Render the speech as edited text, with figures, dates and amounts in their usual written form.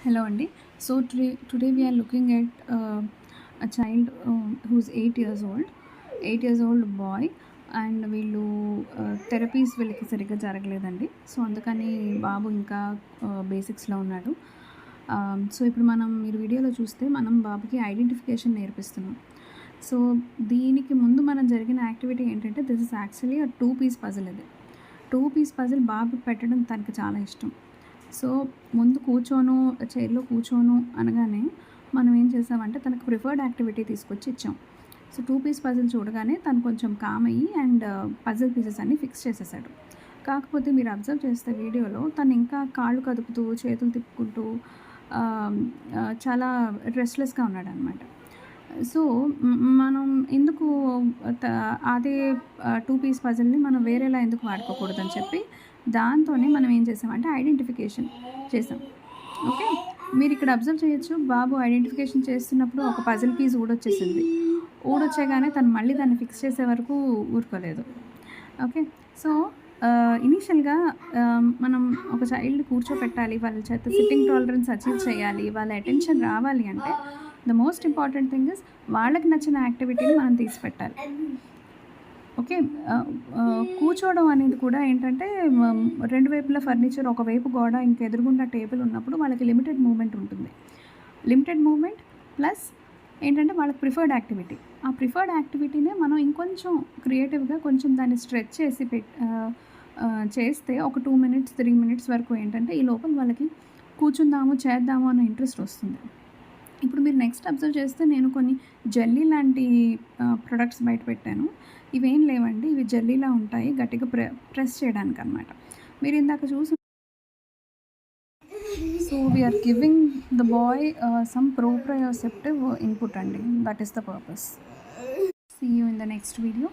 Hello, Andy. So today we are looking at a child who's 8 years old, 8 years old boy, and వీళ్ళు therapies వీళ్ళకి సరిగ్గా జరగలేదండి. So అందుకని బాబు ఇంకా బేసిక్స్లో ఉన్నాడు. సో ఇప్పుడు మీరు వీడియోలో చూస్తే మనం బాబుకి ఐడెంటిఫికేషన్ నేర్పిస్తున్నాం. సో దీనికి ముందు మనం జరిగిన యాక్టివిటీ ఏంటంటే this is actually a 2-piece puzzle. ఇది 2-piece పజిల్ బాబుకి పెట్టడం తనకి చాలా ఇష్టం. సో ముందు చైర్లో కూర్చోను అనగానే మనం ఏం చేసామంటే తనకు ప్రిఫర్డ్ యాక్టివిటీ తీసుకొచ్చి ఇచ్చాం. సో 2-piece పజిల్ చూడగానే తను కొంచెం కామ్ అయ్యి అండ్ పజిల్ పీసెస్ అన్నీ ఫిక్స్ చేసేసాడు. కాకపోతే మీరు అబ్జర్వ్ చేస్తే వీడియోలో తను ఇంకా కాళ్ళు కదుపుతూ చేతులు తిప్పుకుంటూ చాలా రెస్ట్లెస్గా ఉన్నాడనమాట. సో మనం ఎందుకు అదే 2-piece పజిల్ని మనం వేరేలా ఎందుకు వాడుకోకూడదని చెప్పి దాంతోనే మనం ఏం చేసామంటే ఐడెంటిఫికేషన్ చేసాం. ఓకే, మీరు ఇక్కడ అబ్జర్వ్ చేయొచ్చు, బాబు ఐడెంటిఫికేషన్ చేస్తున్నప్పుడు ఒక పజిల్ పీస్ ఊడొచ్చేగానే తను మళ్ళీ దాన్ని ఫిక్స్ చేసే వరకు ఊరుకోలేదు. ఓకే, సో ఇనీషియల్గా మనం ఒక చైల్డ్ కూర్చోపెట్టాలి, వాళ్ళ చేత సిట్టింగ్ టాలరెన్స్ అచీవ్ చేయాలి, వాళ్ళ అటెన్షన్ రావాలి అంటే the most important thing is వాళ్ళకి నచ్చిన యాక్టివిటీని మనం తీసి పెట్టాలి. ఓకే, కూర్చోవడం అనేది కూడా ఏంటంటే రెండు వైపుల ఫర్నిచర్, ఒకవైపు గోడ, ఇంకెదురుగుండా టేబుల్ ఉన్నప్పుడు వాళ్ళకి లిమిటెడ్ మూమెంట్ ఉంటుంది. లిమిటెడ్ మూమెంట్ ప్లస్ ఏంటంటే వాళ్ళకి ప్రిఫర్డ్ యాక్టివిటీ. ఆ ప్రిఫర్డ్ యాక్టివిటీనే మనం ఇంకొంచెం క్రియేటివ్గా కొంచెం దాన్ని స్ట్రెచ్ చేసి చేస్తే ఒక 2 minutes 3 minutes వరకు ఏంటంటే ఈ లోపల వాళ్ళకి కూర్చుందాము చేద్దాము అన్న ఇంట్రెస్ట్ వస్తుంది. ఇప్పుడు మీరు నెక్స్ట్ అబ్జర్వ్ చేస్తే నేను కొన్ని జెల్లీ లాంటి ప్రొడక్ట్స్ బయట పెట్టాను. ఇవేం లేవండి, ఇవి జెల్లీలా ఉంటాయి, గట్టిగా ప్రెస్ చేయడానికి అనమాట. మీరు ఇందాక చూసి so we're giving the boy some proprioceptive input అండి. That is the purpose. See you in the next video.